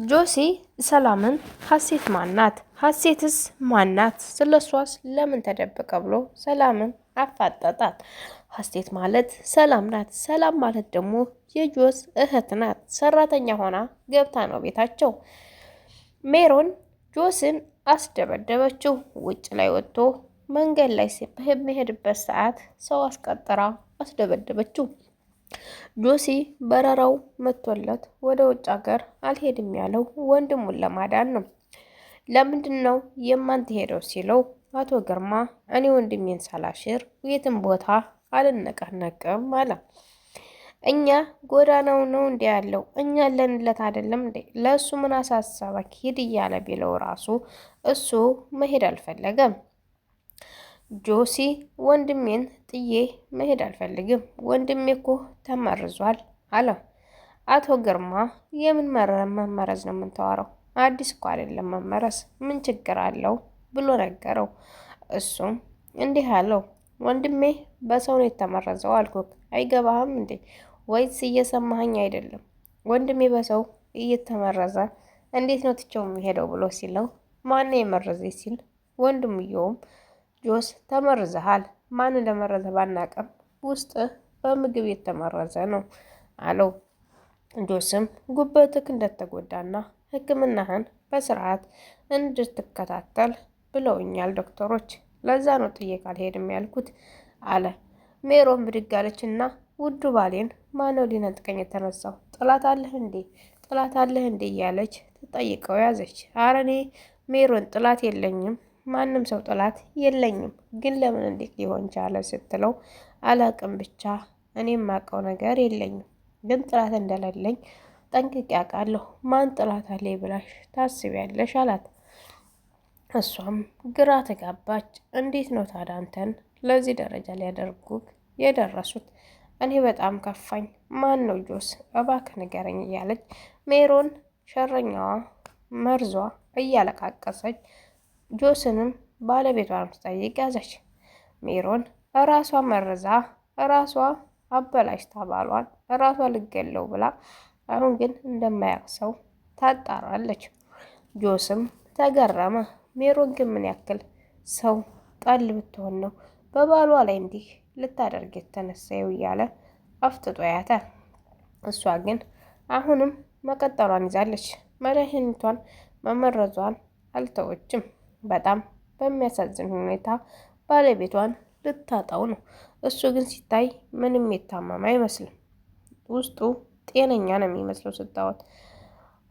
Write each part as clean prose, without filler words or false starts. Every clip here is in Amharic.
ጆሲ ሰላምን ሀሴት ማናት? ሀሴትስ ማናት? ስለሷስ ለምን ተደበቀ ብሎ ሰላምን አፋጠጣት። ሀሴት ማለት ሰላም ናት። ሰላም ማለት ደግሞ የጆስ እህት ናት። ሰራተኛ ሆና ገብታ ነው ቤታቸው። ሜሮን ጆስን አስደበደበችው። ውጭ ላይ ወጥቶ መንገድ ላይ በሚሄድበት ሰዓት ሰው አስቀጥራ አስደበደበችው። ጆሲ በረራው መጥቶለት ወደ ውጭ ሀገር አልሄድም ያለው ወንድሙን ለማዳን ነው። ለምንድን ነው የማንትሄደው ሲለው አቶ ግርማ እኔ ወንድሜን ሳላሽር የትም ቦታ አልነቀነቅም አለ። እኛ ጎዳናው ነው እንዲ ያለው እኛ ያለንለት አይደለም እንዴ? ለእሱ ምን አሳሰበክ? ሂድ እያለ ቢለው ራሱ እሱ መሄድ አልፈለገም። ጆሲ ወንድሜን ጥዬ መሄድ አልፈልግም፣ ወንድሜ እኮ ተመርዟል አለ። አቶ ግርማ የምን መመረዝ ነው የምንተዋረው? አዲስ እኮ አይደለም መመረዝ፣ ምን ችግር አለው ብሎ ነገረው። እሱም እንዲህ አለው፣ ወንድሜ በሰው ነው የተመረዘው አልኩክ፣ አይገባህም እንዴ? ወይስ እየሰማኸኝ አይደለም? ወንድሜ በሰው እየተመረዘ እንዴት ነው ትቼው የሚሄደው ብሎ ሲለው ማነው የመረዘ ሲል ወንድምየውም ጆስ ተመርዘሃል፣ ማን እንደመረዘ ባናቀም ውስጥ በምግብ የተመረዘ ነው አለው። ጆስም ጉበትክ እንደተጎዳና ሕክምናህን በስርዓት እንድትከታተል ብለውኛል ዶክተሮች፣ ለዛ ነው ጥዬ ካልሄድም ያልኩት አለ። ሜሮን ብድግ አለችና ውዱ ባሌን ማነው ሊነጥቀኝ የተነሳው? ጥላት አለህ እንዴ? ጥላት አለህ እንዴ እያለች ትጠይቀው ያዘች። ኧረ እኔ ሜሮን ጥላት የለኝም፣ ማንም ሰው ጥላት የለኝም፣ ግን ለምን እንዴት ሊሆን ቻለ ስትለው አላቅም፣ ብቻ እኔ የማውቀው ነገር የለኝም፣ ግን ጥላት እንደሌለኝ ጠንቅቄ አውቃለሁ። ማን ጥላት አለኝ ብላሽ ታስቢያለሽ አላት። እሷም ግራ ተጋባች። እንዴት ነው ታዲያ አንተን ለዚህ ደረጃ ሊያደርጉት የደረሱት? እኔ በጣም ከፋኝ። ማን ነው ጆስ? እባክህ ንገረኝ እያለች ሜሮን ሸረኛዋ መርዟ እያለቃቀሰች ጆስንም ባለቤቷን ስጠይቅ ያዘች። ሜሮን እራሷ መርዛ እራሷ አበላሽታ ባሏን እራሷ ልገለው ብላ አሁን ግን እንደማያውቅ ሰው ታጣራለች። ጆስም ተገረመ። ሜሮን ግን ምን ያክል ሰው ጣል ብትሆን ነው በባሏ ላይ እንዲህ ልታደርግ የተነሳየው እያለ አፍጥጦ ያያታል። እሷ ግን አሁንም መቀጠሏን ይዛለች። መድኃኒቷን መመረዟን አልተወችም። በጣም በሚያሳዝን ሁኔታ ባለቤቷን ልታጣው ነው። እሱ ግን ሲታይ ምንም የታመመ አይመስልም። ውስጡ ጤነኛ ነው የሚመስለው ስታወት።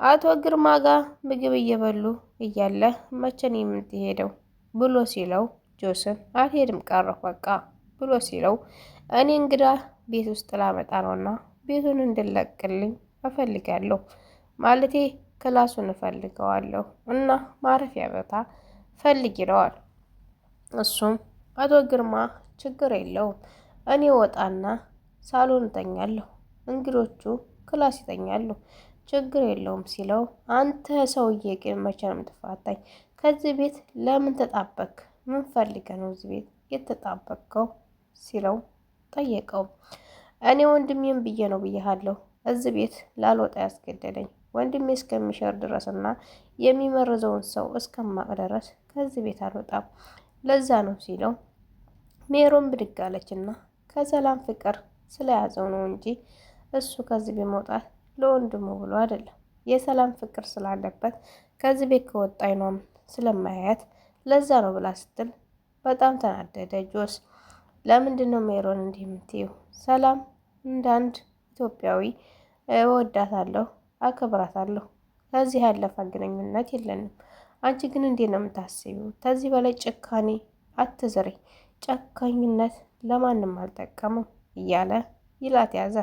አቶ ግርማ ጋር ምግብ እየበሉ እያለ መቼ ነው የምትሄደው ብሎ ሲለው ጆስን አልሄድም ቀረሁ በቃ ብሎ ሲለው እኔ እንግዳ ቤት ውስጥ ላመጣ ነውና ቤቱን እንድለቅልኝ እፈልጋለሁ፣ ማለቴ ክላሱን እፈልገዋለሁ እና ማረፊያ ቦታ ፈልግ ይለዋል። እሱም አቶ ግርማ ችግር የለውም እኔ ወጣና ሳሎን እተኛለሁ፣ እንግዶቹ ክላስ ይተኛሉ፣ ችግር የለውም ሲለው አንተ ሰውዬ ግን መቼ ነው የምትፋታኝ? ከዚህ ቤት ለምን ተጣበክ? ምን ፈልገህ ነው እዚህ ቤት የተጣበቅከው ሲለው ጠየቀው። እኔ ወንድሜም ብዬ ነው ብዬሃለሁ እዚህ ቤት ላልወጣ ያስገደደኝ ወንድሜ እስከሚሸር ድረስና የሚመርዘውን ሰው እስከማቅ ድረስ ከዚህ ቤት አልወጣም፣ ለዛ ነው ሲለው ሜሮን ብድግ አለችና ከሰላም ፍቅር ስለያዘው ነው እንጂ እሱ ከዚህ ቤት መውጣት ለወንድሙ ብሎ አይደለም፣ የሰላም ፍቅር ስላለበት ከዚህ ቤት ከወጣ አይኗም ስለማያያት ለዛ ነው ብላ ስትል በጣም ተናደደ ጆስ። ለምንድን ነው ሜሮን እንዲህ የምትይው? ሰላም እንደ አንድ ኢትዮጵያዊ እወዳታለሁ፣ አከብራታለሁ። ከዚህ ያለፈ ግንኙነት የለንም። አንቺ ግን እንዴት ነው የምታስቢው? ከዚህ በላይ ጭካኔ አትዝሪ፣ ጨካኝነት ለማንም አልጠቀምም እያለ ይላት ያዘ።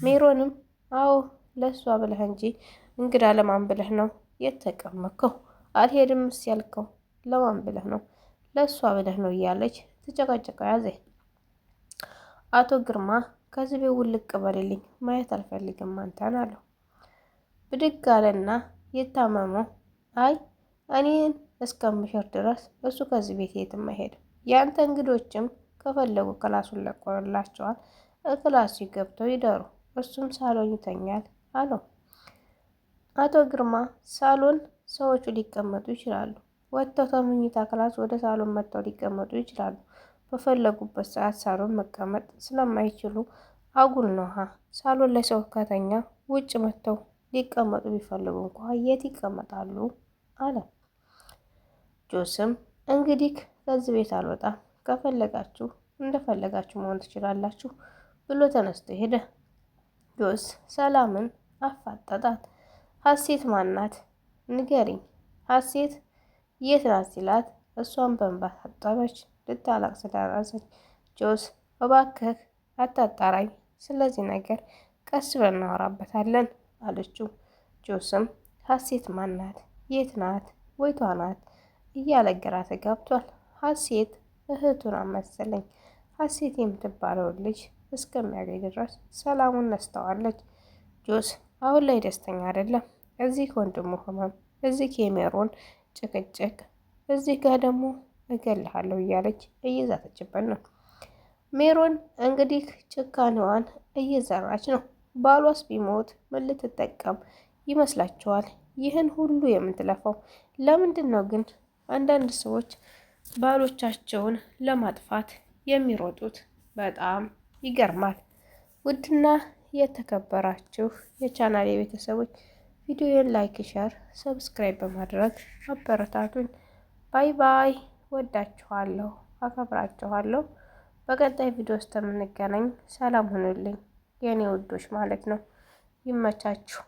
ሜሮንም አዎ ለእሷ ብለህ እንጂ እንግዳ ለማን ብለህ ነው የተቀመጥከው? አልሄድም ያልከው ለማን ብለህ ነው? ለእሷ ብለህ ነው እያለች ትጨቃጨቀው ያዘ። አቶ ግርማ ከዚህ ቤት ውልቅ በልልኝ፣ ማየት አልፈልግም አንተን አለው። ብድግ አለና የታመመው አይ እኔን እስከምሽር ድረስ እሱ ከዚህ ቤት የትም አይሄድም። ያንተ እንግዶችም ከፈለጉ ክላሱን ለቆላቸዋል፣ ክላሱ ገብተው ይደሩ፣ እሱም ሳሎን ይተኛል አለው። አቶ ግርማ ሳሎን ሰዎቹ ሊቀመጡ ይችላሉ። ወጥተው ከመኝታ ክላስ ወደ ሳሎን መጥተው ሊቀመጡ ይችላሉ። በፈለጉበት ሰዓት ሳሎን መቀመጥ ስለማይችሉ አጉል ነው። ሳሎን ላይ ሰው ከተኛ ውጭ መጥተው ሊቀመጡ ቢፈልጉ እንኳ የት ይቀመጣሉ? አለ። ጆስም እንግዲህ ከዚህ ቤት አልወጣም፣ ከፈለጋችሁ እንደፈለጋችሁ መሆን ትችላላችሁ ብሎ ተነስቶ ሄደ። ጆስ ሰላምን አፋጠጣት። ሀሴት ማናት? ንገሪኝ። ሀሴት የት ናት ሲላት እሷን በእንባ ታጠበች። ልታለቅስ ደረሰች። ጆስ እባክህ አታጣራኝ፣ ስለዚህ ነገር ቀስ ብለን እናወራበታለን አለችው። ጆስም ሀሴት ማናት? የት ናት? ወይቷ ናት እያለ ግራ ተጋብቷል። ሀሴት እህቱን መሰለኝ። ሀሴት የምትባለውን ልጅ እስከሚያገኝ ድረስ ሰላሙን ነስተዋለች። ጆስ አሁን ላይ ደስተኛ አይደለም። እዚህ ከወንድሙ ህመም፣ እዚህ የሜሮን ጭቅጭቅ፣ እዚህ ጋር ደግሞ እገልሃለሁ እያለች እየዛተችበት ነው። ሜሮን እንግዲህ ጭካኔዋን እየዘራች ነው። ባሏስ ቢሞት ምን ልትጠቀም ይመስላችኋል? ይህን ሁሉ የምትለፈው ለምንድን ነው ግን? አንዳንድ ሰዎች ባሎቻቸውን ለማጥፋት የሚሮጡት በጣም ይገርማል። ውድና የተከበራችሁ የቻናል የቤተሰቦች ቪዲዮን ላይክ፣ ሸር፣ ሰብስክራይብ በማድረግ አበረታቱኝ። ባይ ባይ። ወዳችኋለሁ፣ አከብራችኋለሁ። በቀጣይ ቪዲዮ ውስጥ የምንገናኝ። ሰላም ሁኑልኝ የኔ ውዶች ማለት ነው። ይመቻችሁ።